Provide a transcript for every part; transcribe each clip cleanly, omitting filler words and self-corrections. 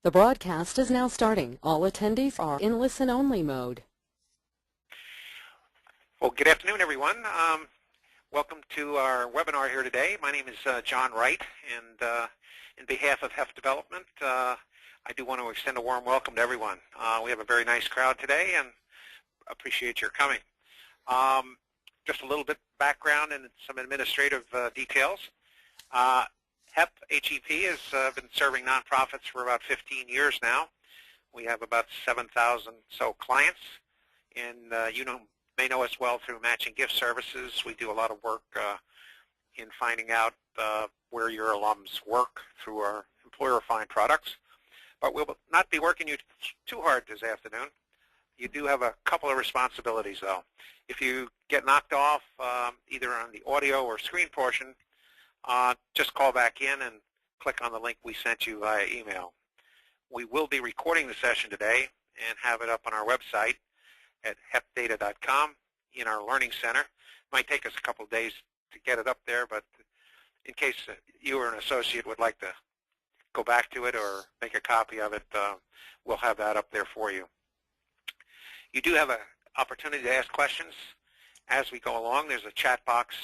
The broadcast is now starting. All attendees are in listen-only mode. Well, good afternoon, everyone. Welcome to our webinar here today. My name is John Wright, and in behalf of HEF Development, I do want to extend a warm welcome to everyone. We have a very nice crowd today, and appreciate your coming. Just a little bit background and some administrative details. HEP, H-E-P, has been serving nonprofits for about 15 years now. We have about 7,000 so clients, and you may know us well through matching gift services. We do a lot of work in finding out where your alums work through our employer-assigned products. But we'll not be working you too hard this afternoon. You do have a couple of responsibilities, though. If you get knocked off either on the audio or screen portion, just call back in and click on the link we sent you via email. We will be recording the session today and have it up on our website at hepdata.com in our Learning Center. It might take us a couple of days to get it up there, but in case you or an associate would like to go back to it or make a copy of it, we'll have that up there for you. You do have an opportunity to ask questions as we go along. There's a chat box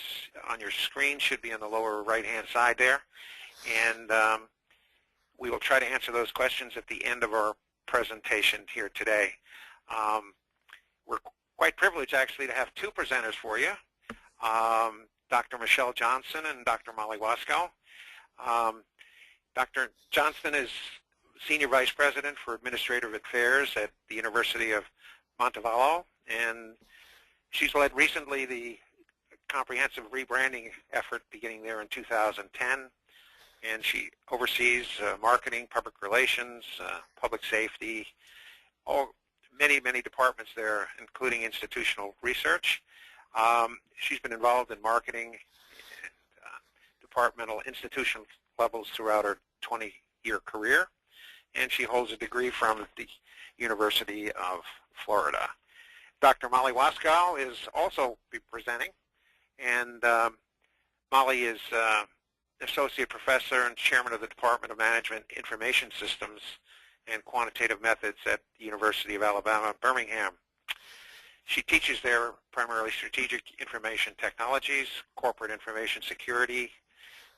on your screen, should be on the lower right-hand side there, and we will try to answer those questions at the end of our presentation here today. We're quite privileged, actually, to have two presenters for you, Dr. Michelle Johnston and Dr. Molly Wasko. Dr. Johnston is Senior Vice President for Administrative Affairs at the University of Montevallo, and she's led recently the comprehensive rebranding effort beginning there in 2010, and she oversees marketing, public relations, public safety, many departments there, including institutional research. She's been involved in marketing and departmental institutional levels throughout her 20-year career, and she holds a degree from the University of Florida. Dr. Molly Wasko is also be presenting, and Molly is Associate Professor and Chairman of the Department of Management, Information Systems, and Quantitative Methods at the University of Alabama-Birmingham. She teaches there primarily strategic information technologies, corporate information security,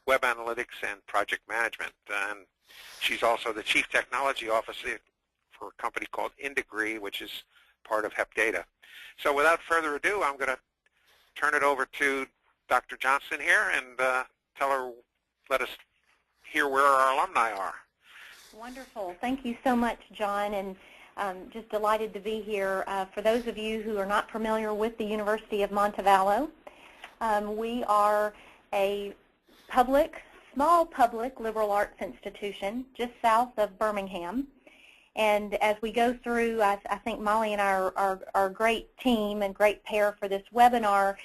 web analytics, and project management. And she's also the Chief Technology Officer for a company called Indegree, which is part of HEP Data. So without further ado, I'm going to turn it over to Dr. Johnston here and let us hear where our alumni are. Wonderful. Thank you so much, John, and just delighted to be here. For those of you who are not familiar with the University of Montevallo, we are a small public liberal arts institution just south of Birmingham. And as we go through, I think Molly and I are a great team and great pair for this webinar,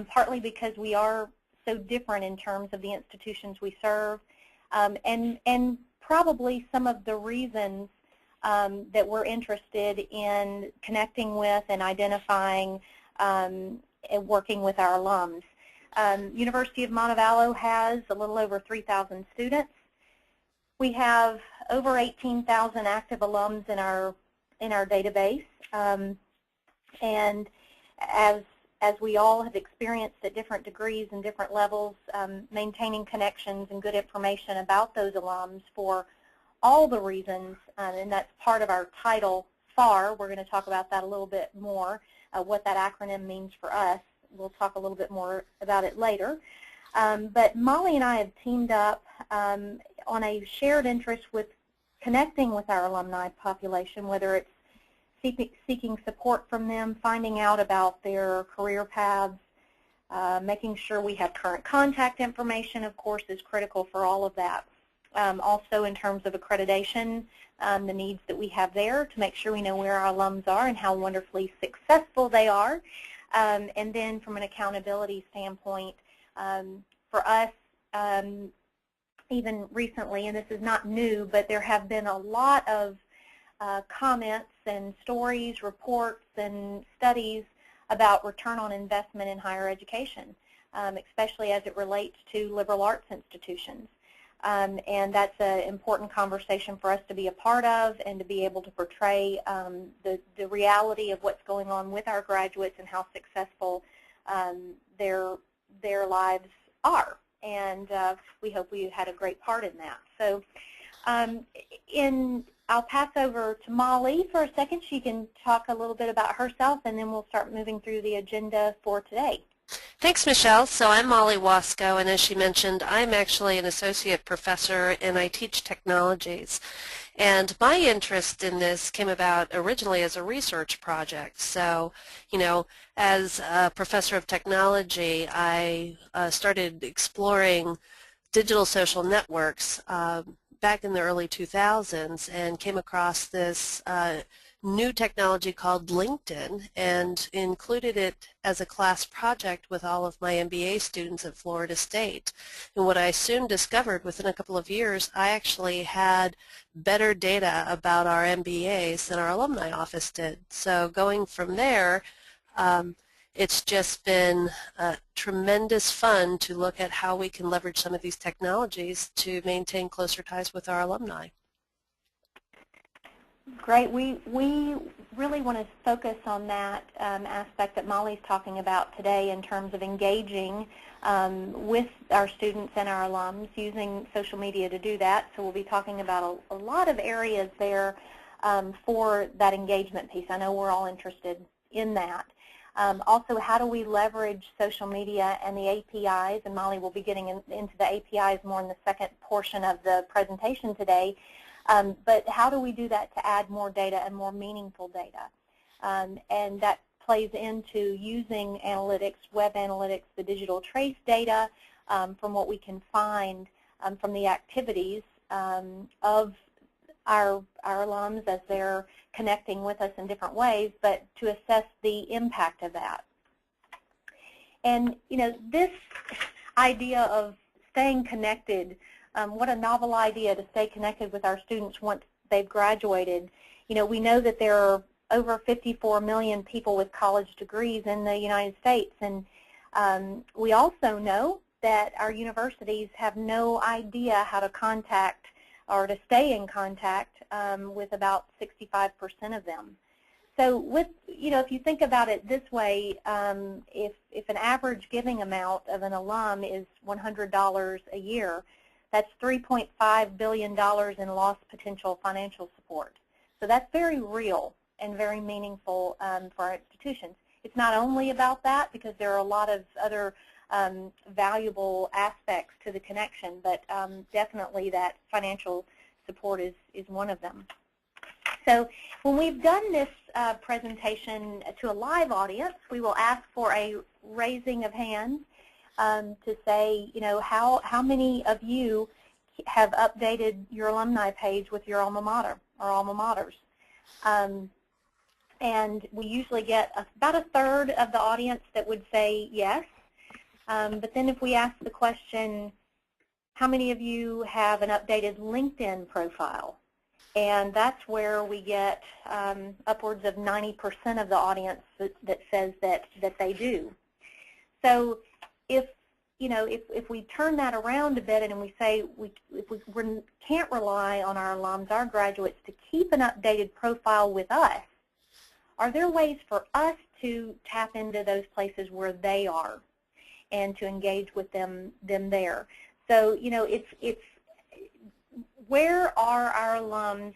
partly because we are so different in terms of the institutions we serve, and probably some of the reasons that we're interested in connecting with and identifying and working with our alums. University of Montevallo has a little over 3,000 students. We have over 18,000 active alums in our database, and as we all have experienced at different degrees and different levels, maintaining connections and good information about those alums for all the reasons, and that's part of our title, FAR. We're going to talk about that a little bit more, what that acronym means for us. We'll talk a little bit more about it later. But Molly and I have teamed up on a shared interest with connecting with our alumni population, whether it's seeking support from them, finding out about their career paths, making sure we have current contact information, of course, is critical for all of that. Also in terms of accreditation, the needs that we have there to make sure we know where our alums are and how wonderfully successful they are. And then from an accountability standpoint, for us, even recently, and this is not new, but there have been a lot of comments and stories, reports, and studies about return on investment in higher education, especially as it relates to liberal arts institutions. and that's an important conversation for us to be a part of and to be able to portray the reality of what's going on with our graduates and how successful their lives are. And we hope we had a great part in that. So I'll pass over to Molly for a second. She can talk a little bit about herself, and then we'll start moving through the agenda for today. Thanks, Michelle. So I'm Molly Wasko, and as she mentioned, I'm actually an associate professor and I teach technologies. And my interest in this came about originally as a research project. So, you know, as a professor of technology, I started exploring digital social networks back in the early 2000s and came across this new technology called LinkedIn and included it as a class project with all of my MBA students at Florida State. And what I soon discovered within a couple of years, I actually had better data about our MBAs than our alumni office did. So going from there, it's just been tremendous fun to look at how we can leverage some of these technologies to maintain closer ties with our alumni. Great. We really want to focus on that aspect that Molly's talking about today in terms of engaging with our students and our alums using social media to do that. So we'll be talking about a lot of areas there for that engagement piece. I know we're all interested in that. Also, how do we leverage social media and the APIs? And Molly will be getting into the APIs more in the second portion of the presentation today. But how do we do that to add more data and more meaningful data? And that plays into using analytics, web analytics, the digital trace data from what we can find from the activities of our alums as they're connecting with us in different ways, but to assess the impact of that. And, you know, this idea of staying connected, what a novel idea to stay connected with our students once they've graduated. You know, we know that there are over 54 million people with college degrees in the United States, and we also know that our universities have no idea how to contact or to stay in contact with about 65% of them. So with, you know, if you think about it this way, if an average giving amount of an alum is $100 a year, that's $3.5 billion in lost potential financial support. So that's very real and very meaningful for our institutions. It's not only about that, because there are a lot of other valuable aspects to the connection, but definitely that financial support is one of them. So when we've done this presentation to a live audience, we will ask for a raising of hands to say, you know, how many of you have updated your alumni page with your alma mater or alma maters. And we usually get about a third of the audience that would say yes. But then if we ask the question, how many of you have an updated LinkedIn profile? And that's where we get upwards of 90% of the audience that says that they do. So if we turn that around a bit and we say we can't rely on our alums, our graduates, to keep an updated profile with us, are there ways for us to tap into those places where they are and to engage with them there? So, you know, it's where are our alums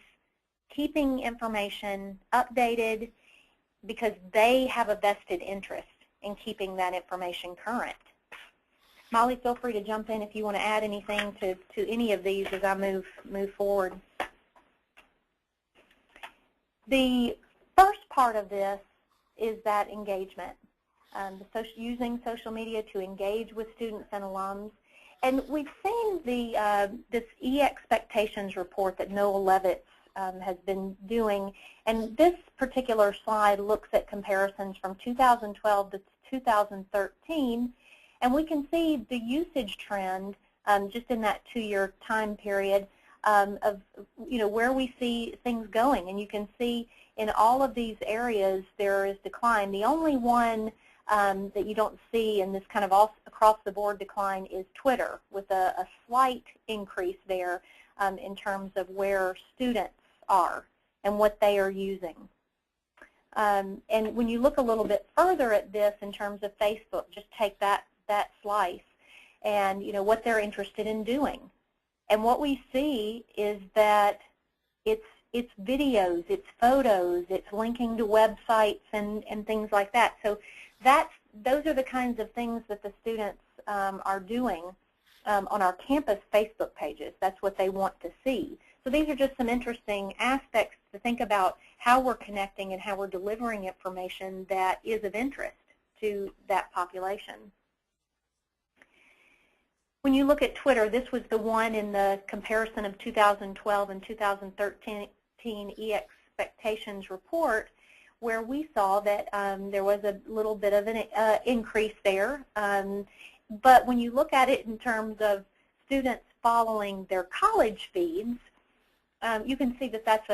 keeping information updated because they have a vested interest in keeping that information current? Molly, feel free to jump in if you want to add anything to any of these as I move forward. The first part of this is that engagement, using social media to engage with students and alums. And we've seen this E-Expectations report that Noel Levitz has been doing, and this particular slide looks at comparisons from 2012 to 2013, and we can see the usage trend just in that 2-year time period of, you know, where we see things going. And you can see in all of these areas there is decline. The only one that you don't see in this kind of across-the-board decline is Twitter, with a slight increase there in terms of where students are and what they are using. And when you look a little bit further at this in terms of Facebook, just take that slice and what they're interested in doing. And what we see is that it's videos, it's photos, it's linking to websites and things like that. So those are the kinds of things that the students are doing on our campus Facebook pages. That's what they want to see. So these are just some interesting aspects to think about how we're connecting and how we're delivering information that is of interest to that population. When you look at Twitter, this was the one in the comparison of 2012 and 2013 e-expectations report, where we saw that there was a little bit of an increase there. But when you look at it in terms of students following their college feeds, you can see that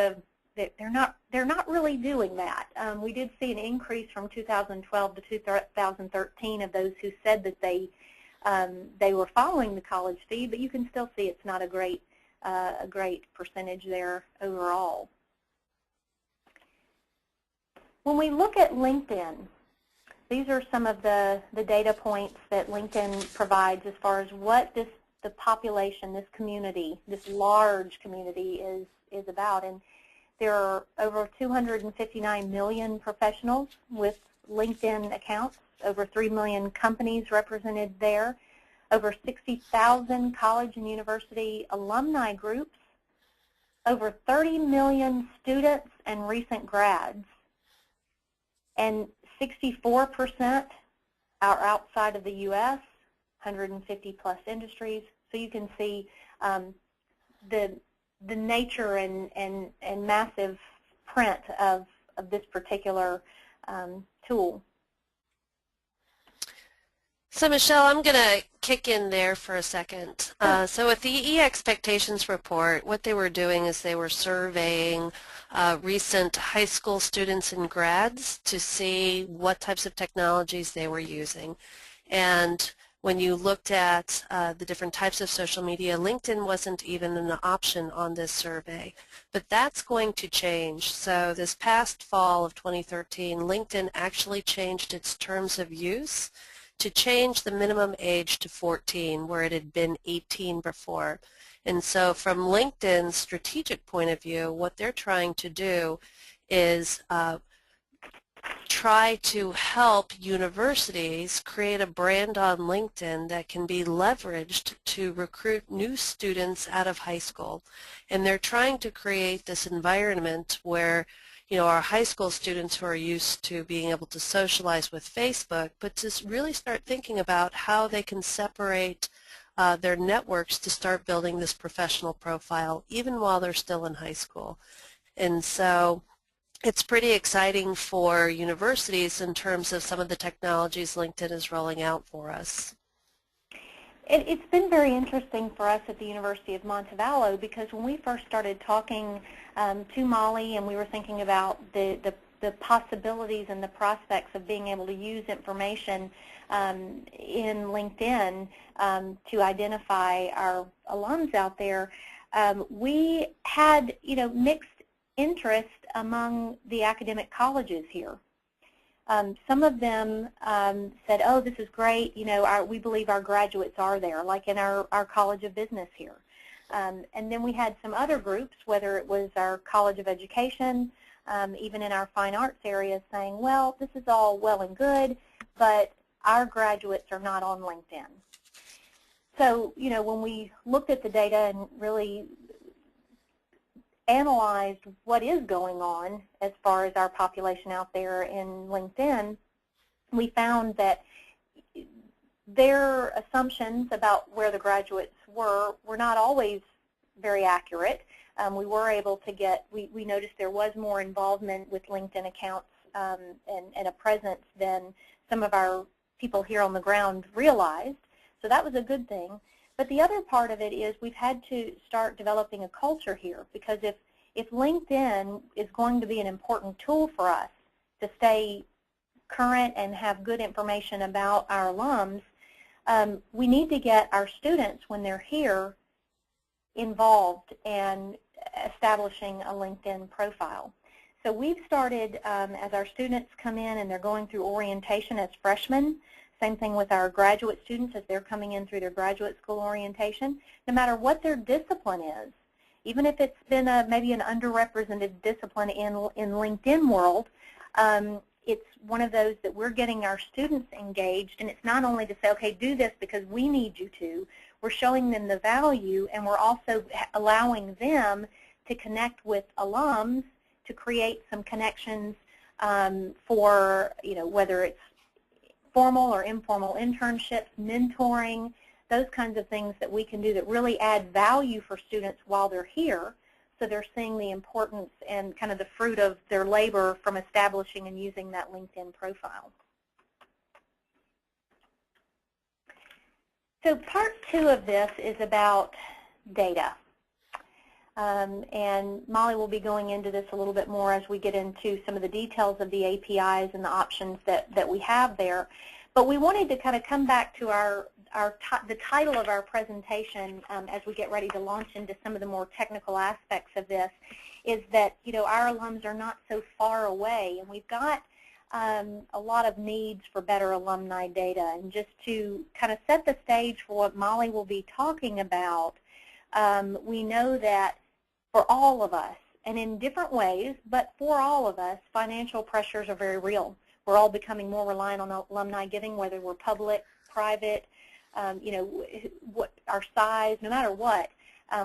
they're not really doing that. We did see an increase from 2012 to 2013 of those who said that they were following the college feed, but you can still see it's not a great percentage there overall. When we look at LinkedIn, these are some of the data points that LinkedIn provides as far as what the population, this community, this large community is about. And there are over 259 million professionals with LinkedIn accounts, over 3 million companies represented there, over 60,000 college and university alumni groups, over 30 million students and recent grads, and 64% are outside of the U.S., 150 plus industries. So you can see the nature and massive print of this particular tool. So Michelle, I'm going to kick in there for a second. So with the e-expectations report, what they were doing is they were surveying recent high school students and grads to see what types of technologies they were using. And when you looked at the different types of social media, LinkedIn wasn't even an option on this survey. But that's going to change. So this past fall of 2013, LinkedIn actually changed its terms of use to change the minimum age to 14, where it had been 18 before. And so from LinkedIn's strategic point of view, what they're trying to do is try to help universities create a brand on LinkedIn that can be leveraged to recruit new students out of high school. And they're trying to create this environment where our high school students who are used to being able to socialize with Facebook, but to really start thinking about how they can separate their networks to start building this professional profile even while they're still in high school. And so it's pretty exciting for universities in terms of some of the technologies LinkedIn is rolling out for us. It's been very interesting for us at the University of Montevallo, because when we first started talking to Molly and we were thinking about the possibilities and the prospects of being able to use information in LinkedIn to identify our alums out there, we had mixed interest among the academic colleges here. Some of them said, oh, this is great, we believe our graduates are there, like in our College of Business here. And then we had some other groups, whether it was our College of Education, even in our fine arts area, saying, well, this is all well and good, but our graduates are not on LinkedIn. So, when we looked at the data and really analyzed what is going on as far as our population out there in LinkedIn, we found that their assumptions about where the graduates were not always very accurate. We were able to we noticed there was more involvement with LinkedIn accounts and a presence than some of our people here on the ground realized. So that was a good thing. But the other part of it is we've had to start developing a culture here, because if LinkedIn is going to be an important tool for us to stay current and have good information about our alums, we need to get our students, when they're here, involved and establishing a LinkedIn profile. So we've started, as our students come in and they're going through orientation as freshmen, same thing with our graduate students as they're coming in through their graduate school orientation, no matter what their discipline is, even if it's been maybe an underrepresented discipline in LinkedIn world, it's one of those that we're getting our students engaged, and it's not only to say, okay, do this because we need you to, we're showing them the value, and we're also allowing them to connect with alums to create some connections for, whether it's formal or informal internships, mentoring, those kinds of things that we can do that really add value for students while they're here, so they're seeing the importance and kind of the fruit of their labor from establishing and using that LinkedIn profile. So part 2 of this is about data. And Molly will be going into this a little bit more as we get into some of the details of the APIs and the options that we have there. But we wanted to kind of come back to the title of our presentation as we get ready to launch into some of the more technical aspects of this, is that our alums are not so far away, and we've got a lot of needs for better alumni data. And just to kind of set the stage for what Molly will be talking about, we know that for all of us, and in different ways, but for all of us, financial pressures are very real. We're all becoming more reliant on alumni giving, whether we're public, private, what our size, no matter what,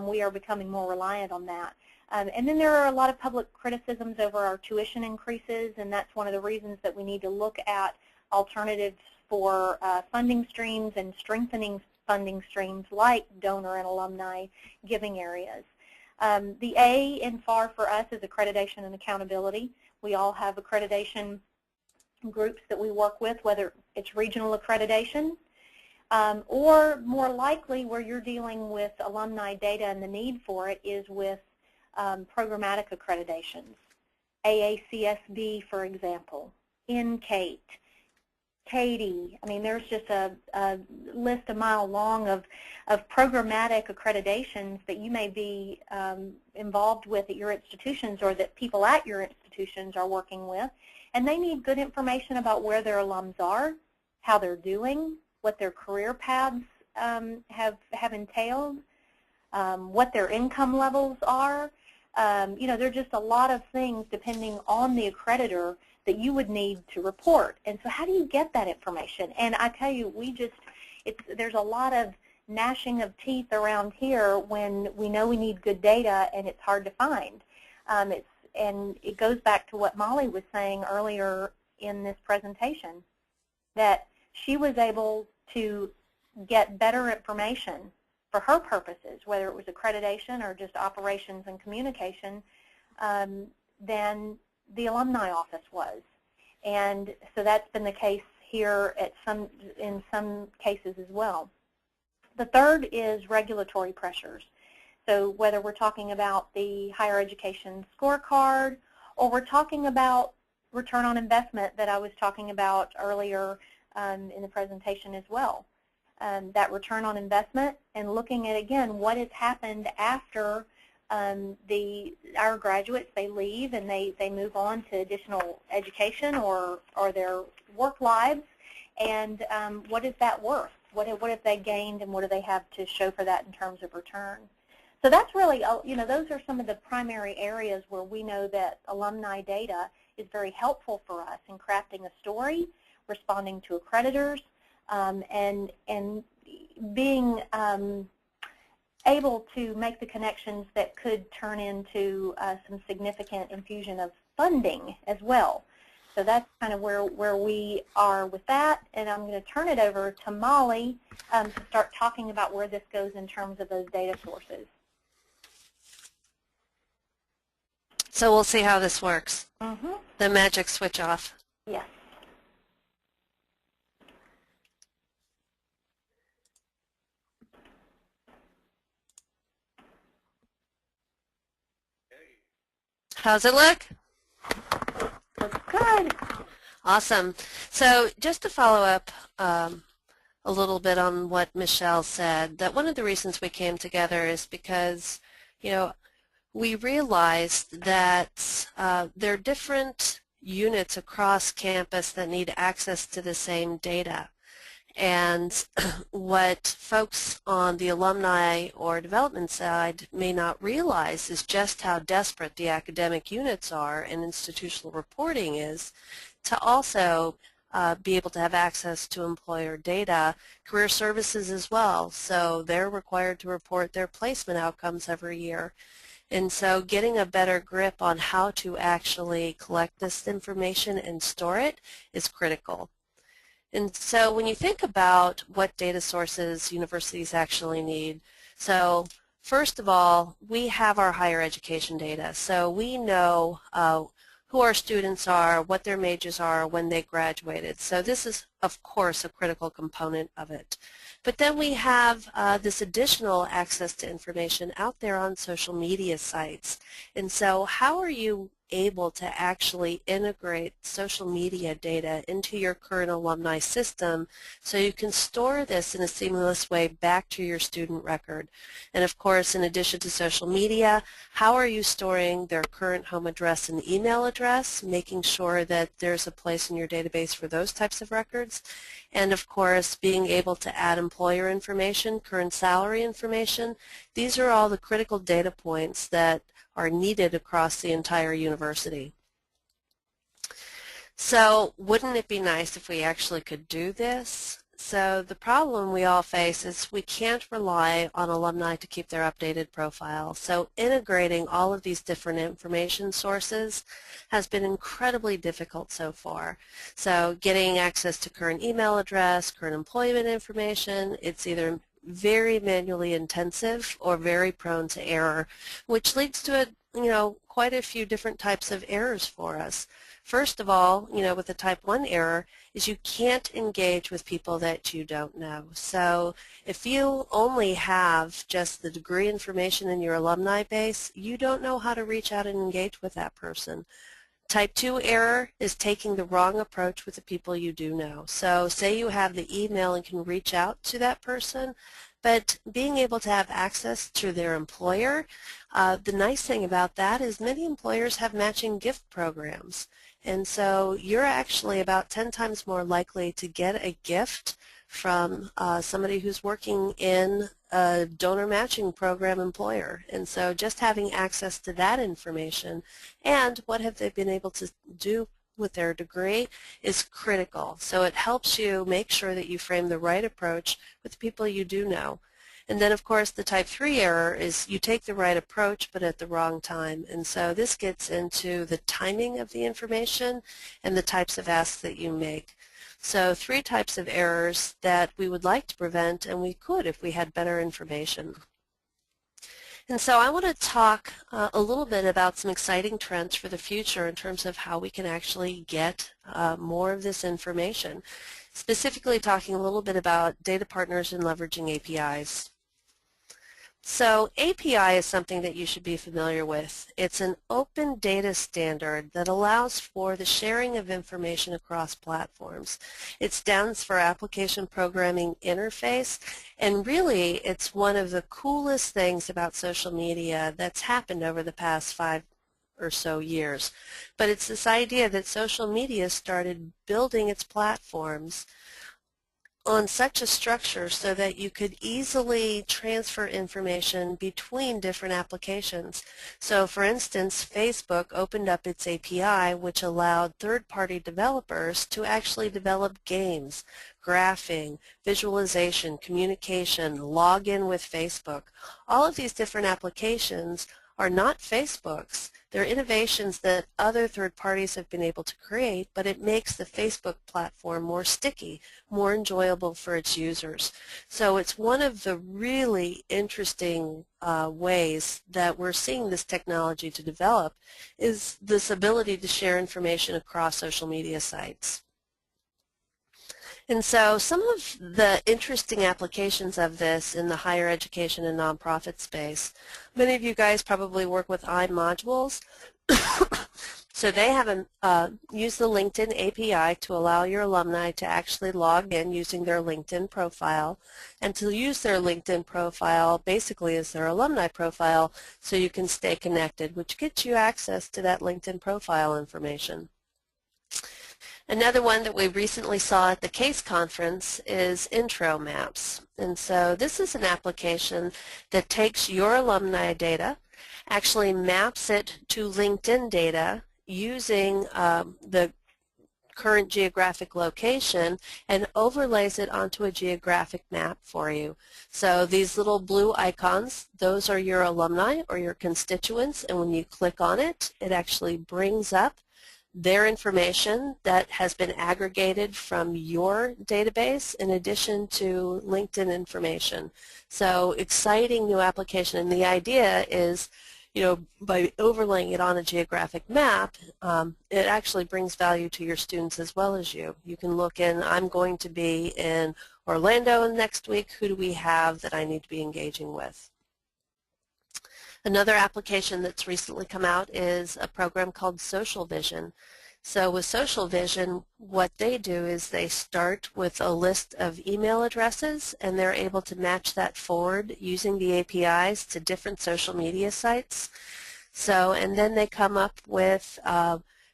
we are becoming more reliant on that. And then there are a lot of public criticisms over our tuition increases, and that's one of the reasons that we need to look at alternatives for funding streams and strengthening funding streams like donor and alumni giving areas. The A in FAR for us is accreditation and accountability. We all have accreditation groups that we work with, whether it's regional accreditation, or more likely where you're dealing with alumni data and the need for it is with programmatic accreditations. AACSB, for example, NCATE, Katie. I mean, there's just a list a mile long of programmatic accreditations that you may be involved with at your institutions, or that people at your institutions are working with, and they need good information about where their alums are, how they're doing, what their career paths have entailed, what their income levels are. There are just a lot of things depending on the accreditor that you would need to report. And so how do you get that information? And I tell you, there's a lot of gnashing of teeth around here when we know we need good data and it's hard to find. And it goes back to what Molly was saying earlier in this presentation, that she was able to get better information for her purposes, whether it was accreditation or just operations and communication, than the alumni office was. And so that's been the case here in some cases as well. The third is regulatory pressures. So whether we're talking about the higher education scorecard, or we're talking about return on investment that I was talking about earlier in the presentation as well. That return on investment, and looking at, again, what has happened after our graduates, they leave and they move on to additional education or their work lives, and what is that worth? What have they gained, and what do they have to show for that in terms of return? So that's really, those are some of the primary areas where we know that alumni data is very helpful for us in crafting a story, responding to accreditors, and being able to make the connections that could turn into some significant infusion of funding as well. So that's kind of where we are with that, and I'm going to turn it over to Molly to start talking about where this goes in terms of those data sources. So we'll see how this works. Mm-hmm. The magic switch off. Yes. How's it look? Looks good. Awesome. So just to follow up a little bit on what Michelle said, that one of the reasons we came together is because, we realized that there are different units across campus that need access to the same data. And what folks on the alumni or development side may not realize is just how desperate the academic units are and institutional reporting is to also be able to have access to employer data, career services as well. So they're required to report their placement outcomes every year. And so getting a better grip on how to actually collect this information and store it is critical. And so when you think about what data sources universities actually need, so first of all, we have our higher education data. So we know who our students are, what their majors are, when they graduated. So this is, of course, a critical component of it. But then we have this additional access to information out there on social media sites. And so how are you able to actually integrate social media data into your current alumni system so you can store this in a seamless way back to your student record? And of course, in addition to social media, how are you storing their current home address and email address, making sure that there's a place in your database for those types of records? And of course, being able to add employer information, current salary information. These are all the critical data points that are needed across the entire university. So wouldn't it be nice if we actually could do this? So the problem we all face is we can't rely on alumni to keep their updated profile. So integrating all of these different information sources has been incredibly difficult so far. So getting access to current email address, current employment information, it's either very manually intensive or very prone to error, which leads to quite a few different types of errors for us. First of all, with the type 1 error is you can't engage with people that you don't know. So if you only have just the degree information in your alumni base, you don't know how to reach out and engage with that person. Type 2 error is taking the wrong approach with the people you do know. So say you have the email and can reach out to that person, but being able to have access to their employer, the nice thing about that is many employers have matching gift programs. And so you're actually about 10 times more likely to get a gift from somebody who's working in a donor matching program employer. And so just having access to that information and what have they been able to do with their degree is critical. So it helps you make sure that you frame the right approach with the people you do know. And then, of course, the type 3 error is you take the right approach but at the wrong time. And so this gets into the timing of the information and the types of asks that you make. So 3 types of errors that we would like to prevent, and we could if we had better information. And so I want to talk a little bit about some exciting trends for the future in terms of how we can actually get more of this information, specifically talking a little bit about data partners and leveraging APIs. So API is something that you should be familiar with. It's an open data standard that allows for the sharing of information across platforms. It stands for Application Programming Interface, and really it's one of the coolest things about social media that's happened over the past 5 or so years. But it's this idea that social media started building its platforms on such a structure so that you could easily transfer information between different applications. So for instance, Facebook opened up its API, which allowed third-party developers to actually develop games, graphing, visualization, communication, log in with Facebook. All of these different applications are not Facebook's. They're innovations that other third parties have been able to create, but it makes the Facebook platform more sticky, more enjoyable for its users. So it's one of the really interesting ways that we're seeing this technology to develop is this ability to share information across social media sites. And so some of the interesting applications of this in the higher education and nonprofit space, many of you guys probably work with iModules. So they have used the LinkedIn API to allow your alumni to actually log in using their LinkedIn profile, and to use their LinkedIn profile basically as their alumni profile so you can stay connected, which gets you access to that LinkedIn profile information. Another one that we recently saw at the CASE conference is Intro Maps. And so this is an application that takes your alumni data, actually maps it to LinkedIn data using the current geographic location and overlays it onto a geographic map for you. So these little blue icons, those are your alumni or your constituents, and when you click on it, it actually brings up their information that has been aggregated from your database in addition to LinkedIn information. So exciting new application, and the idea is, you know, by overlaying it on a geographic map, it actually brings value to your students as well as you. You can look in, I'm going to be in Orlando next week, who do we have that I need to be engaging with? Another application that's recently come out is a program called Social Vision. So with Social Vision, what they do is they start with a list of email addresses, and they're able to match that forward using the APIs to different social media sites. So, and then they come up with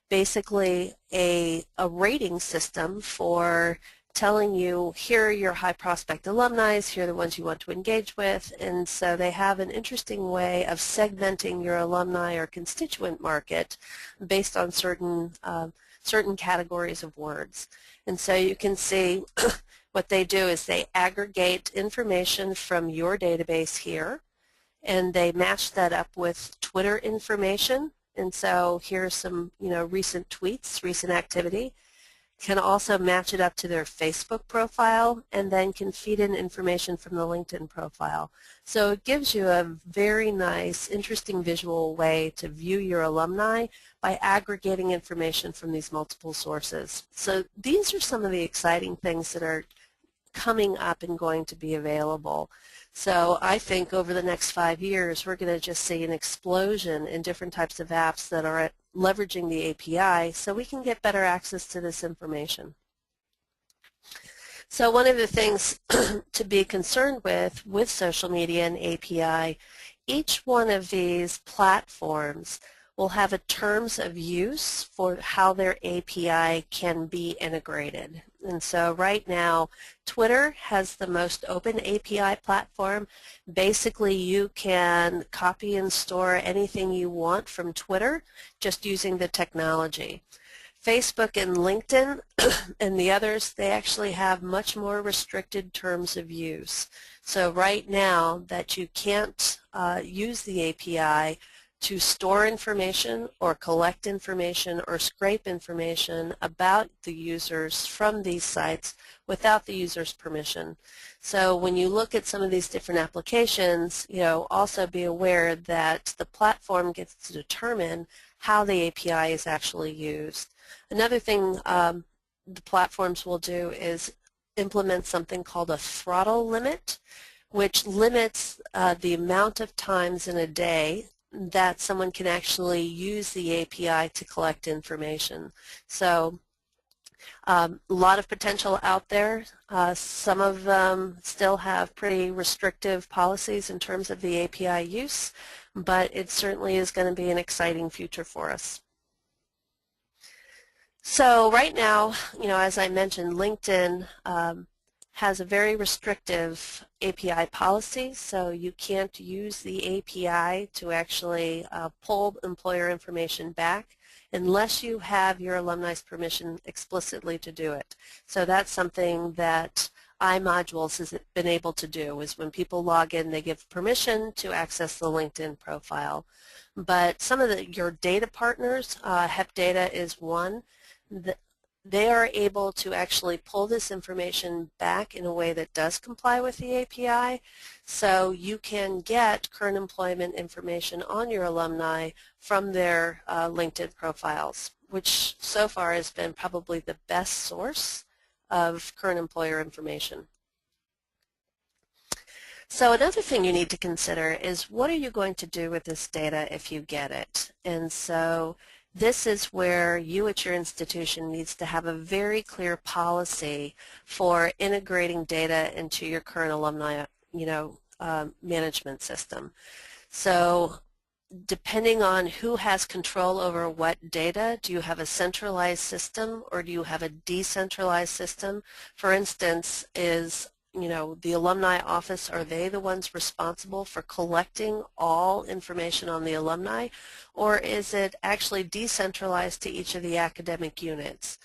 basically a rating system for telling you, here are your high prospect alumni, here are the ones you want to engage with, and so they have an interesting way of segmenting your alumni or constituent market based on certain categories of words. And so you can see what they do is they aggregate information from your database here, and they match that up with Twitter information. And so here's some, you know, recent tweets, recent activity. Can also match it up to their Facebook profile, and then can feed in information from the LinkedIn profile. So it gives you a very nice, interesting visual way to view your alumni by aggregating information from these multiple sources. So these are some of the exciting things that are coming up and going to be available. So I think over the next 5 years we're going to just see an explosion in different types of apps that are leveraging the API so we can get better access to this information. So one of the things to be concerned with social media and API, each one of these platforms will have a terms of use for how their API can be integrated. And so right now, Twitter has the most open API platform. Basically, you can copy and store anything you want from Twitter just using the technology. Facebook and LinkedIn and the others, they actually have much more restricted terms of use. So right now that you can't use the API to store information or collect information or scrape information about the users from these sites without the user's permission. So when you look at some of these different applications, you know, also be aware that the platform gets to determine how the API is actually used. Another thing the platforms will do is implement something called a throttle limit, which limits the amount of times in a day that someone can actually use the API to collect information. So a lot of potential out there. Some of them still have pretty restrictive policies in terms of the API use, but it certainly is going to be an exciting future for us. So right now, you know, as I mentioned, LinkedIn has a very restrictive API policy, so you can't use the API to actually pull employer information back unless you have your alumni's permission explicitly to do it. So that's something that iModules has been able to do, is when people log in, they give permission to access the LinkedIn profile. But some of your data partners, HepData is one, they are able to actually pull this information back in a way that does comply with the API, so you can get current employment information on your alumni from their LinkedIn profiles, which so far has been probably the best source of current employer information. So another thing you need to consider is what are you going to do with this data if you get it? And so this is where you at your institution needs to have a very clear policy for integrating data into your current alumni, management system. So depending on who has control over what data, do you have a centralized system or do you have a decentralized system? For instance, is the alumni office, are they the ones responsible for collecting all information on the alumni, or is it actually decentralized to each of the academic units?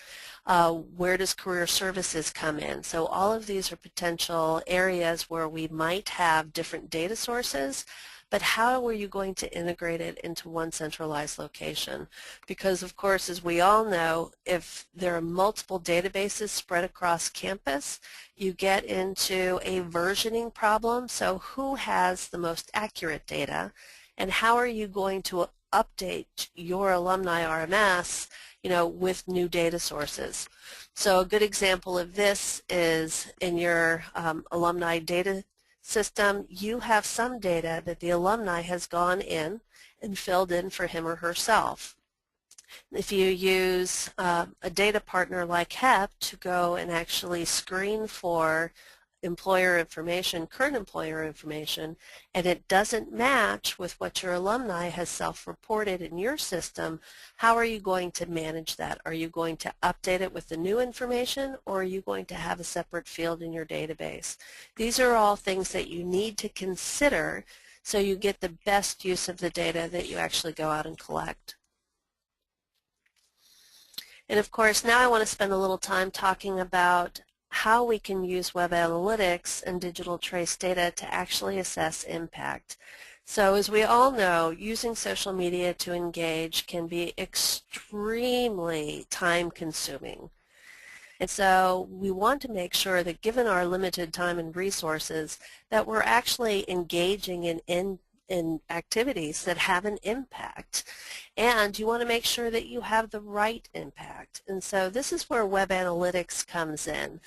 Where does career services come in? So all of these are potential areas where we might have different data sources, but how are you going to integrate it into one centralized location? Because of course, as we all know, if there are multiple databases spread across campus, you get into a versioning problem. So who has the most accurate data, and how are you going to update your alumni RMS with new data sources? So a good example of this is in your alumni data system, you have some data that the alumni has gone in and filled in for him or herself. If you use a data partner like HEP to go and actually screen for employer information, current employer information, and it doesn't match with what your alumni has self-reported in your system, how are you going to manage that? Are you going to update it with the new information, or are you going to have a separate field in your database? These are all things that you need to consider so you get the best use of the data that you actually go out and collect. And of course, now I want to spend a little time talking about how we can use web analytics and digital trace data to actually assess impact. So as we all know, using social media to engage can be extremely time-consuming. And so we want to make sure that given our limited time and resources, that we're actually engaging in activities that have an impact. And you want to make sure that you have the right impact. And so this is where web analytics comes in.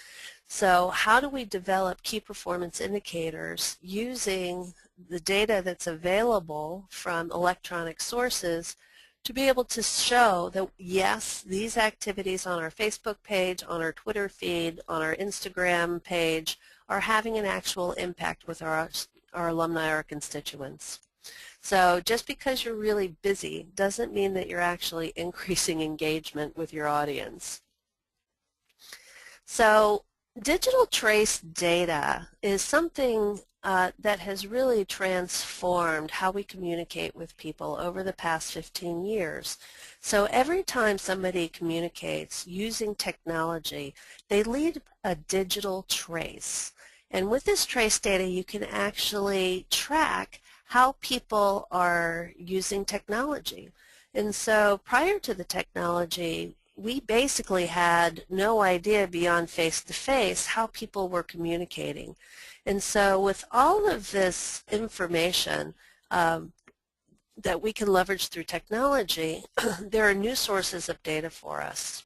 So how do we develop key performance indicators using the data that's available from electronic sources to be able to show that, yes, these activities on our Facebook page, on our Twitter feed, on our Instagram page are having an actual impact with our alumni, our constituents. So just because you're really busy doesn't mean that you're actually increasing engagement with your audience. So digital trace data is something that has really transformed how we communicate with people over the past 15 years. So every time somebody communicates using technology, they leave a digital trace. And with this trace data, you can actually track how people are using technology. And so prior to the technology, we basically had no idea beyond face-to-face how people were communicating. And so with all of this information that we can leverage through technology, there are new sources of data for us.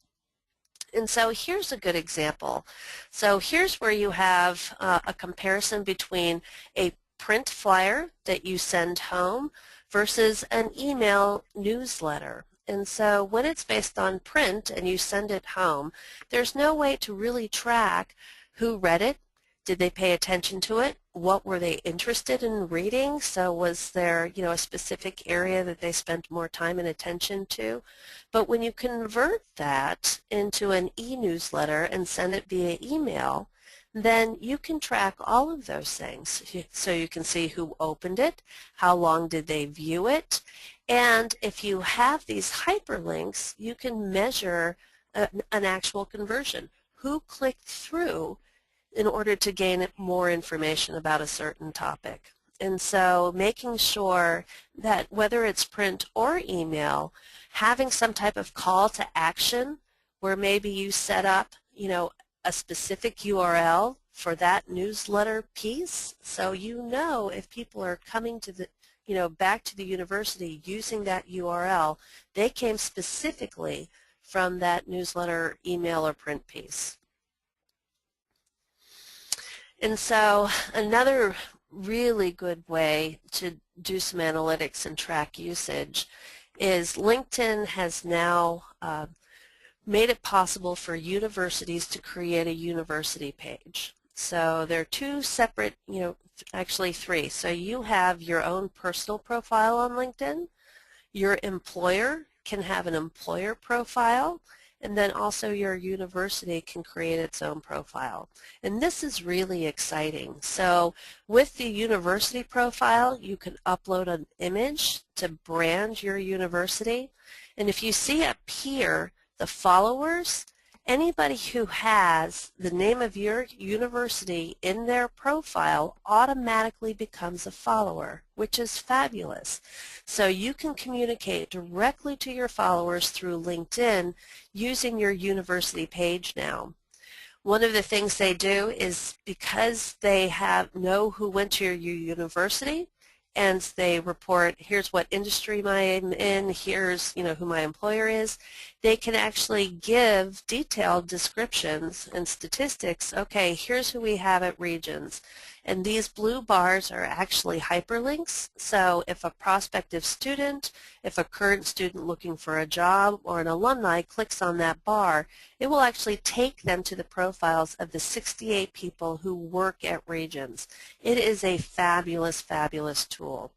And so here's a good example. So here's where you have a comparison between a print flyer that you send home versus an email newsletter. And so when it's based on print and you send it home, there's no way to really track who read it. Did they pay attention to it? What were they interested in reading? So was there, a specific area that they spent more time and attention to? But when you convert that into an e-newsletter and send it via email, then you can track all of those things. So you can see who opened it, how long did they view it, and if you have these hyperlinks, you can measure an actual conversion. Who clicked through in order to gain more information about a certain topic. And so making sure that whether it's print or email, having some type of call to action where maybe you set up, a specific URL for that newsletter piece, so if people are coming to the, back to the university using that URL, they came specifically from that newsletter, email, or print piece. And so another really good way to do some analytics and track usage is LinkedIn has now made it possible for universities to create a university page. So there are two separate, actually three. So you have your own personal profile on LinkedIn. Your employer can have an employer profile, and then also your university can create its own profile. And this is really exciting. So with the university profile, you can upload an image to brand your university. And if you see up here, the followers, anybody who has the name of your university in their profile automatically becomes a follower, which is fabulous. So you can communicate directly to your followers through LinkedIn using your university page now. One of the things they do is, because they know who went to your university, and they report, here's what industry I'm in, here's who my employer is, they can actually give detailed descriptions and statistics. Okay, here's who we have at Regions. And these blue bars are actually hyperlinks. So if a prospective student, if a current student looking for a job, or an alumni clicks on that bar, it will actually take them to the profiles of the 68 people who work at Regions. It is a fabulous, fabulous tool.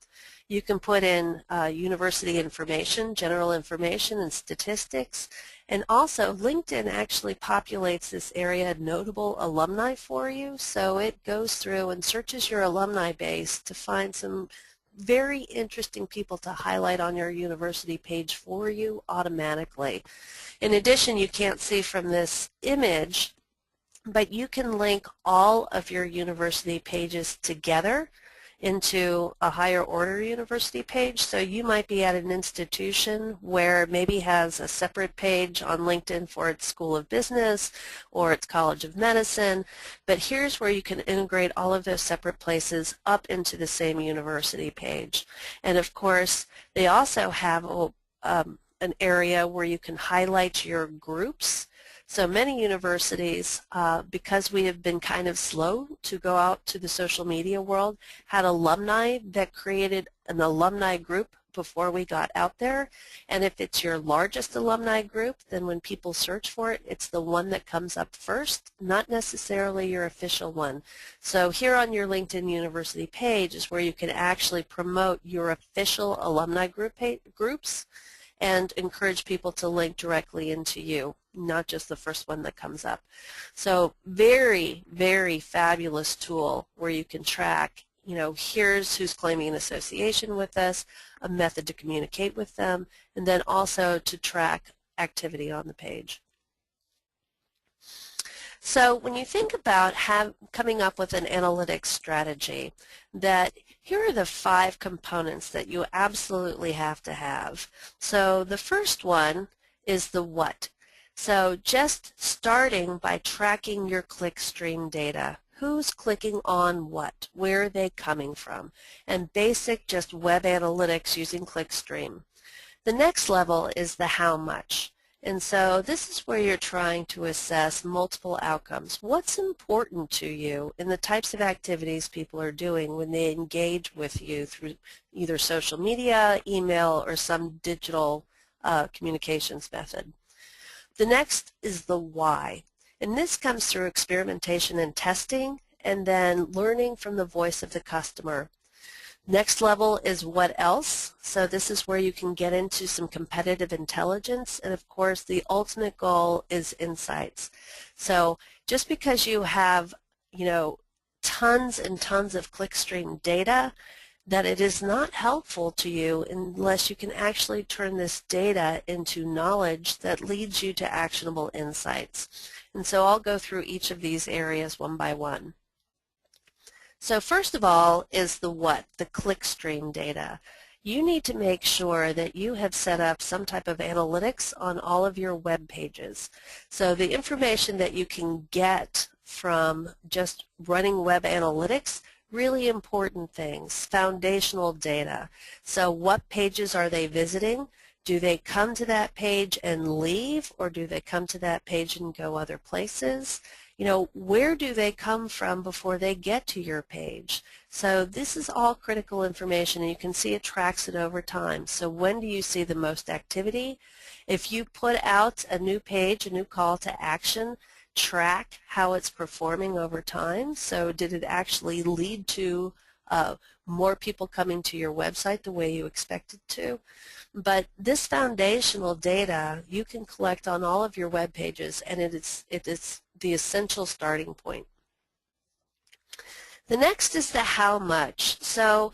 You can put in university information, general information, and statistics. And also, LinkedIn actually populates this area of notable alumni for you. So it goes through and searches your alumni base to find some very interesting people to highlight on your university page for you automatically. In addition, you can't see from this image, but you can link all of your university pages together into a higher order university page. So you might be at an institution where maybe has a separate page on LinkedIn for its School of Business or its College of Medicine, but here's where you can integrate all of those separate places up into the same university page. And of course, they also have an area where you can highlight your groups. So many universities, because we have been kind of slow to go out to the social media world, had alumni that created an alumni group before we got out there. And if it's your largest alumni group, then when people search for it, it's the one that comes up first, not necessarily your official one. So here on your LinkedIn University page is where you can actually promote your official alumni groups and encourage people to link directly into you, not just the first one that comes up. So very, very fabulous tool where you can track, here's who's claiming an association with us, a method to communicate with them, and then also to track activity on the page. So when you think about coming up with an analytics strategy, that here are the 5 components that you absolutely have to have. So the first one is the what. So just starting by tracking your clickstream data. Who's clicking on what? Where are they coming from? And basic just web analytics using clickstream. The next level is the how much. And so this is where you're trying to assess multiple outcomes. What's important to you in the types of activities people are doing when they engage with you through either social media, email, or some digital communications method. The next is the why. And this comes through experimentation and testing, and then learning from the voice of the customer. Next level is what else. So this is where you can get into some competitive intelligence, and of course the ultimate goal is insights. So just because you have tons and tons of clickstream data, that it is not helpful to you unless you can actually turn this data into knowledge that leads you to actionable insights. And so I'll go through each of these areas one by one. So first of all is the what, the clickstream data. You need to make sure that you have set up some type of analytics on all of your web pages. So the information that you can get from just running web analytics, really important things, foundational data. So what pages are they visiting? Do they come to that page and leave, or do they come to that page and go other places? where do they come from before they get to your page? So this is all critical information, and you can see it tracks it over time. So when do you see the most activity? If you put out a new page, a new call to action, track how it's performing over time. So did it actually lead to more people coming to your website the way you expected to? But this foundational data you can collect on all of your web pages, and it is the essential starting point. The next is the how much. So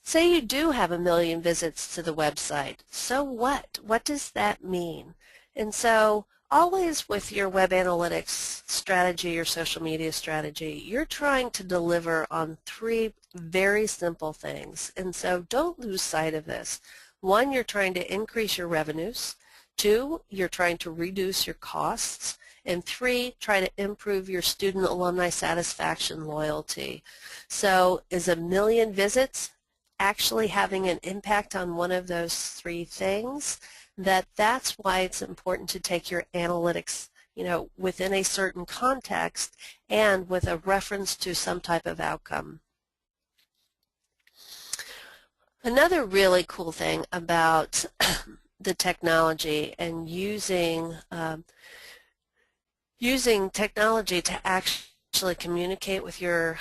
say you do have 1 million visits to the website. So what? What does that mean? And so always with your web analytics strategy, your social media strategy, you're trying to deliver on 3 very simple things. And so don't lose sight of this. 1, you're trying to increase your revenues. 2, you're trying to reduce your costs. And 3, try to improve your student alumni satisfaction loyalty. So is 1 million visits actually having an impact on one of those 3 things? That's why it's important to take your analytics, within a certain context and with a reference to some type of outcome. Another really cool thing about the technology and using technology to actually communicate with your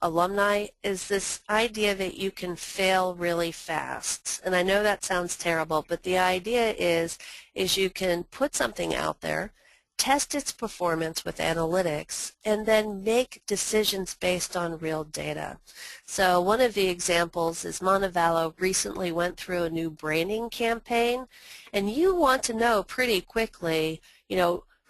alumni is this idea that you can fail really fast. And I know that sounds terrible, but the idea is you can put something out there, test its performance with analytics, and then make decisions based on real data. So one of the examples is Montevallo recently went through a new branding campaign, and you want to know pretty quickly,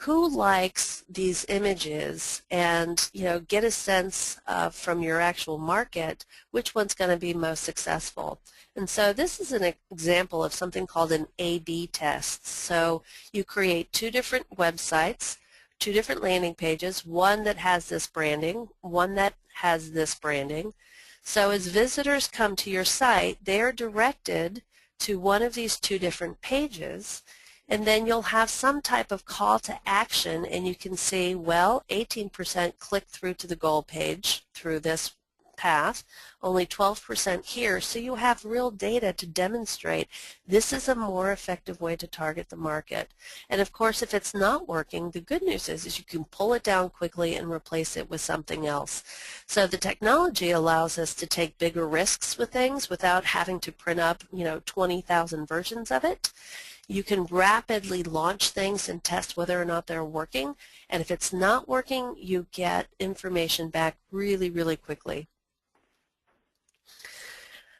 who likes these images, and get a sense from your actual market which one's going to be most successful. And so this is an example of something called an A/B test. So you create 2 different websites, 2 different landing pages, one that has this branding, one that has this branding. So as visitors come to your site, they are directed to one of these 2 different pages, and then you'll have some type of call to action, and you can see, well, 18% clicked through to the goal page through this path, only 12% here, so you have real data to demonstrate this is a more effective way to target the market. And of course, if it's not working, the good news is you can pull it down quickly and replace it with something else. So the technology allows us to take bigger risks with things without having to print up 20,000 versions of it. You can rapidly launch things and test whether or not they're working, and if it's not working, you get information back really, really quickly.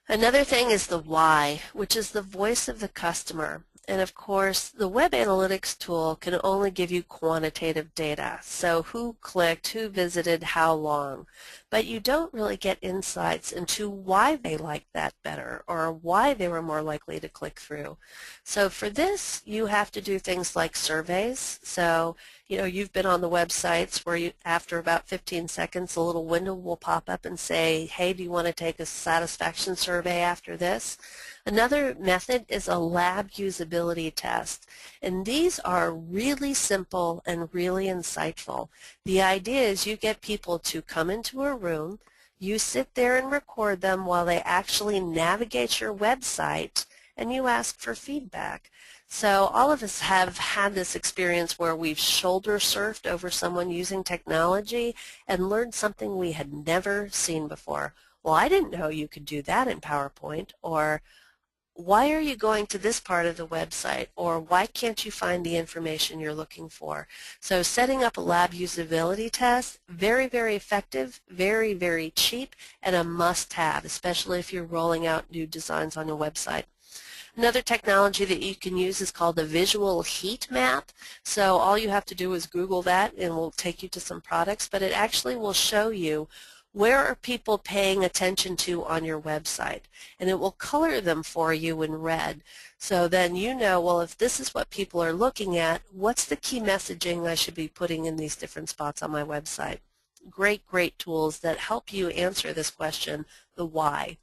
Another thing is the why, which is the voice of the customer. And of course, the web analytics tool can only give you quantitative data. So who clicked, who visited, how long. But you don't really get insights into why they liked that better or why they were more likely to click through. So for this, you have to do things like surveys. So, you've been on the websites where after about 15 seconds, a little window will pop up and say, hey, do you want to take a satisfaction survey after this? Another method is a lab usability test, and these are really simple and really insightful. The idea is you get people to come into a room, you sit there and record them while they actually navigate your website, and you ask for feedback. So all of us have had this experience where we've shoulder surfed over someone using technology and learned something we had never seen before. Well, I didn't know you could do that in PowerPoint, or why are you going to this part of the website, or why can't you find the information you're looking for? So setting up a lab usability test, very, very effective, very, very cheap, and a must-have, especially if you're rolling out new designs on your website. Another technology that you can use is called the visual heat map. So all you have to do is Google that, and it will take you to some products, but it actually will show you where are people paying attention to on your website, and it will color them for you in red. So then well, if this is what people are looking at, what's the key messaging I should be putting in these different spots on my website? Great, great tools that help you answer this question, the why.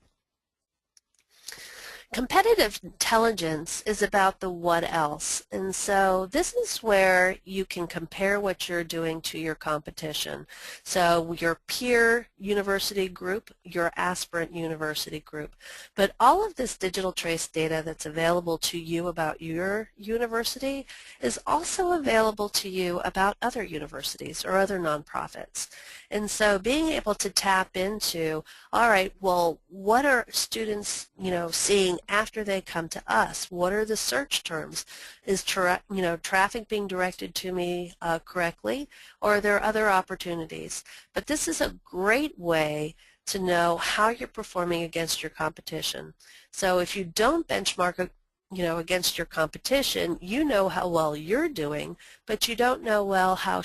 Competitive intelligence is about the what else, and so this is where you can compare what you're doing to your competition. So your peer university group, your aspirant university group, but all of this digital trace data that's available to you about your university is also available to you about other universities or other nonprofits. And so being able to tap into, all right, well, what are students, seeing after they come to us? What are the search terms? Is traffic being directed to me correctly, or are there other opportunities? But this is a great way to know how you're performing against your competition. So if you don't benchmark against your competition, you know how well you're doing, but you don't know well how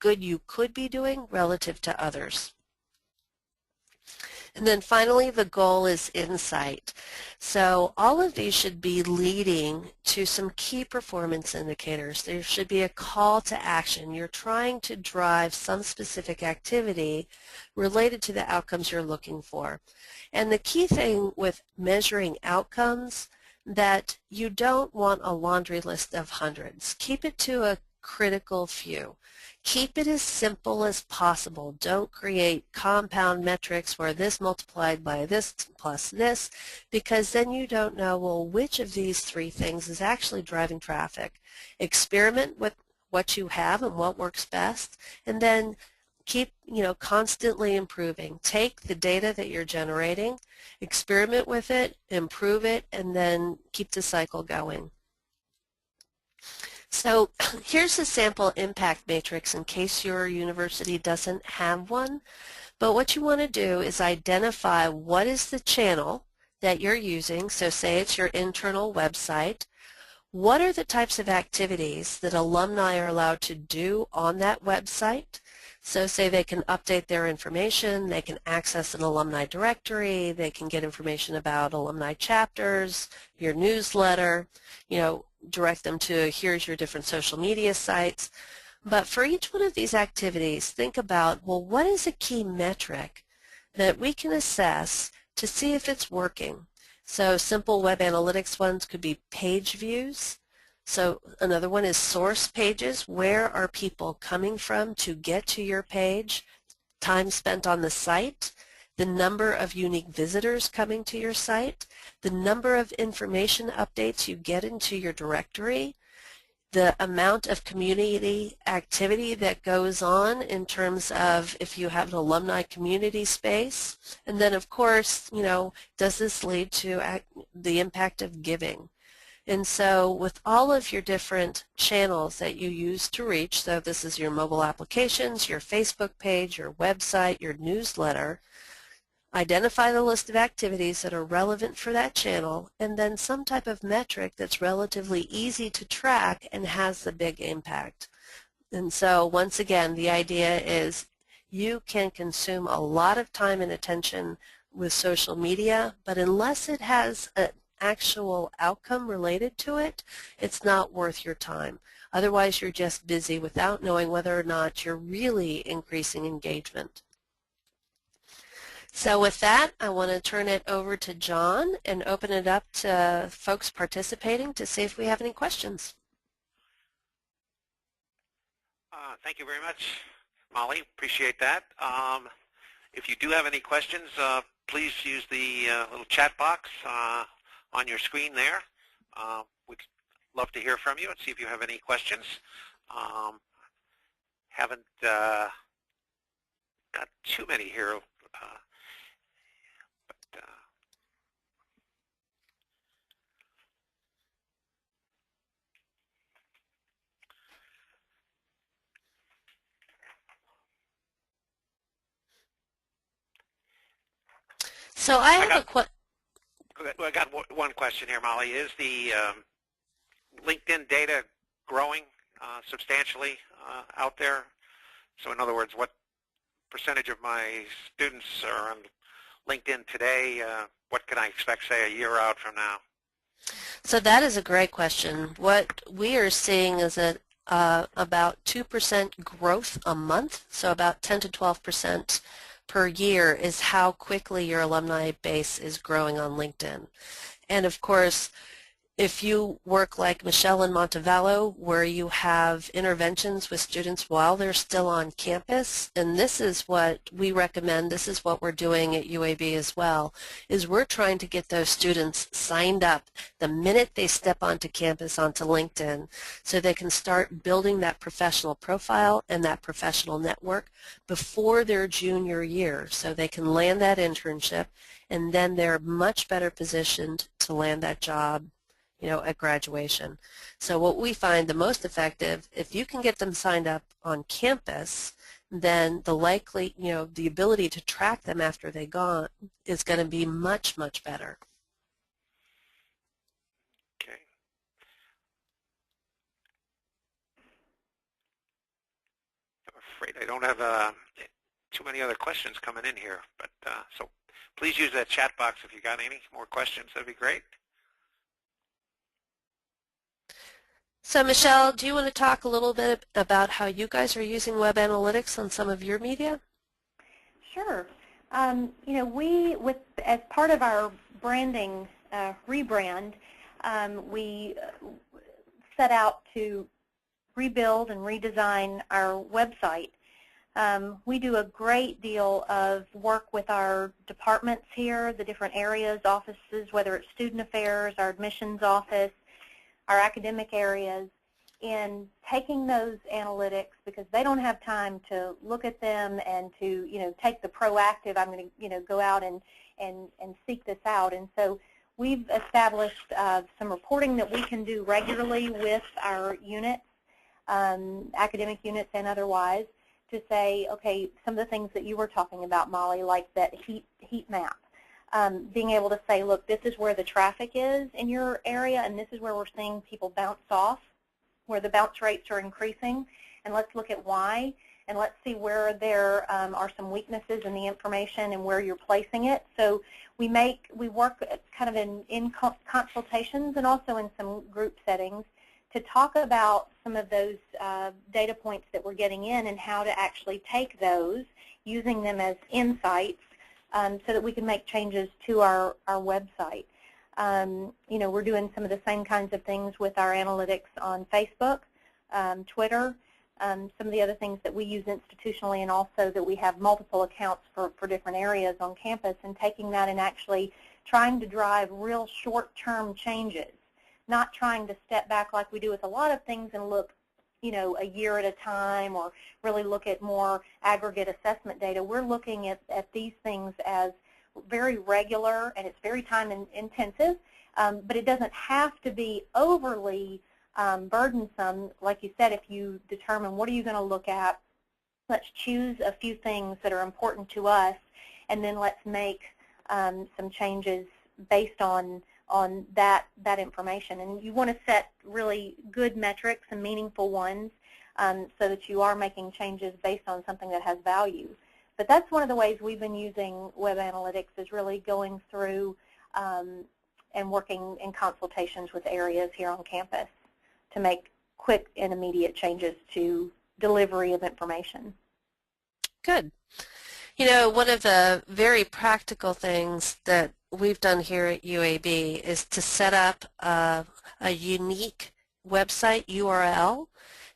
good you could be doing relative to others. And then finally, the goal is insight. So all of these should be leading to some key performance indicators. There should be a call to action. You're trying to drive some specific activity related to the outcomes you're looking for. And the key thing with measuring outcomes, that you don't want a laundry list of hundreds. Keep it to a critical few. Keep it as simple as possible. Don't create compound metrics where this multiplied by this plus this, because then you don't know, well, which of these three things is actually driving traffic. Experiment with what you have and what works best, and then keep, constantly improving. Take the data that you're generating, experiment with it, improve it, and then keep the cycle going. So here's a sample impact matrix in case your university doesn't have one. But what you want to do is identify what is the channel that you're using. So say it's your internal website. What are the types of activities that alumni are allowed to do on that website? So say they can update their information, they can access an alumni directory, they can get information about alumni chapters, your newsletter, direct them to here's your different social media sites. But for each one of these activities, think about, well, what is a key metric that we can assess to see if it's working? So simple web analytics ones could be page views. So another one is source pages. Where are people coming from to get to your page? Time spent on the site, the number of unique visitors coming to your site, the number of information updates you get into your directory, the amount of community activity that goes on in terms of if you have an alumni community space, and then of course, does this lead to the impact of giving? And so with all of your different channels that you use to reach, so this is your mobile applications, your Facebook page, your website, your newsletter, identify the list of activities that are relevant for that channel, and then some type of metric that's relatively easy to track and has the big impact. And so once again, the idea is you can consume a lot of time and attention with social media, but unless it has an actual outcome related to it, it's not worth your time. Otherwise, you're just busy without knowing whether or not you're really increasing engagement. So with that, I want to turn it over to John and open it up to folks participating to see if we have any questions. Thank you very much, Molly. Appreciate that. If you do have any questions, please use the little chat box on your screen there. We'd love to hear from you and see if you have any questions. Haven't got too many here. So I have a question. I got one question here, Molly. Is the LinkedIn data growing substantially out there? So in other words, what percentage of my students are on LinkedIn today? What can I expect, say, a year out from now? So that is a great question. What we are seeing is that about 2% growth a month, so about 10 to 12% per year is how quickly your alumni base is growing on LinkedIn. And of course, if you work like Michelle in Montevallo, where you have interventions with students while they're still on campus, and this is what we recommend, this is what we're doing at UAB as well, is we're trying to get those students signed up the minute they step onto campus, onto LinkedIn, so they can start building that professional profile and that professional network before their junior year, so they can land that internship, and then they're much better positioned to land that job, you know, at graduation. So what we find the most effective, if you can get them signed up on campus, then the likely, you know, the ability to track them after they're gone is going to be much, much better. Okay. I'm afraid I don't have too many other questions coming in here, but so please use that chat box if you got any more questions. That'd be great. So Michelle, do you want to talk a little bit about how you guys are using web analytics on some of your media? Sure. You know, as part of our branding rebrand, we set out to rebuild and redesign our website. We do a great deal of work with our departments here, the different areas, offices, whether it's student affairs, our admissions office, our academic areas, in taking those analytics, because they don't have time to look at them and to, you know, take the proactive, I'm going to, you know, go out and seek this out. And so we've established some reporting that we can do regularly with our units, academic units and otherwise, to say, okay, some of the things that you were talking about, Molly, like that heat map. Being able to say, look, this is where the traffic is in your area, and this is where we're seeing people bounce off, where the bounce rates are increasing, and let's look at why, and let's see where there are some weaknesses in the information and where you're placing it. So we work kind of in consultations and also in some group settings to talk about some of those data points that we're getting in and how to actually take those, using them as insights, so that we can make changes to our website. You know, we're doing some of the same kinds of things with our analytics on Facebook, Twitter, some of the other things that we use institutionally, and also that we have multiple accounts for different areas on campus, and taking that and actually trying to drive real short-term changes, not trying to step back like we do with a lot of things and look, you know, a year at a time, or really look at more aggregate assessment data. We're looking at these things as very regular, and it's very time intensive, but it doesn't have to be overly burdensome. Like you said, if you determine what are you going to look at, let's choose a few things that are important to us, and then let's make some changes based on that information. And you want to set really good metrics and meaningful ones, so that you are making changes based on something that has value. But that's one of the ways we've been using web analytics, is really going through and working in consultations with areas here on campus to make quick and immediate changes to delivery of information. Good. You know, one of the very practical things that we've done here at UAB is to set up a unique website URL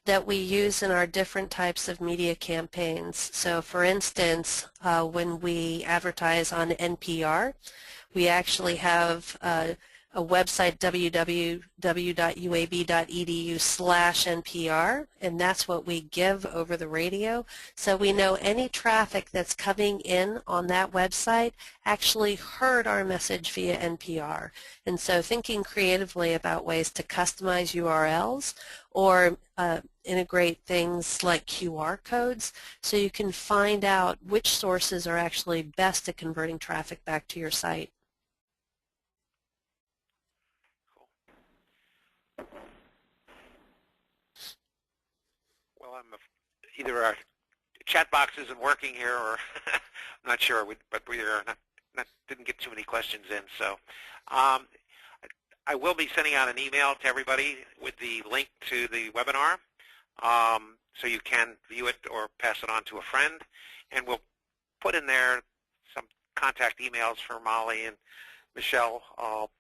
that we use in our different types of media campaigns. So for instance, when we advertise on NPR, we actually have a website, www.uab.edu/NPR, and that's what we give over the radio. So we know any traffic that's coming in on that website actually heard our message via NPR. And so thinking creatively about ways to customize URLs, or integrate things like QR codes, so you can find out which sources are actually best at converting traffic back to your site. Well, either our chat box isn't working here, or I'm not sure, but we are didn't get too many questions in. So I will be sending out an email to everybody with the link to the webinar, so you can view it or pass it on to a friend, and we'll put in there some contact emails for Molly and Michelle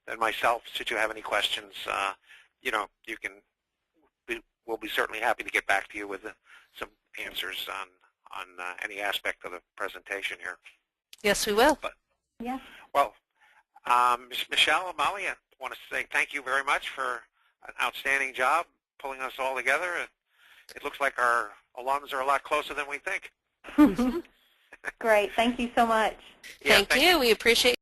and myself, should you have any questions, you can. We'll be certainly happy to get back to you with some answers on any aspect of the presentation here. Yes, we will. But, Yeah. well, Michelle, Molly, I want to say thank you very much for an outstanding job pulling us all together. It looks like our alums are a lot closer than we think. Great. Thank you so much. Yeah, Thank you. We appreciate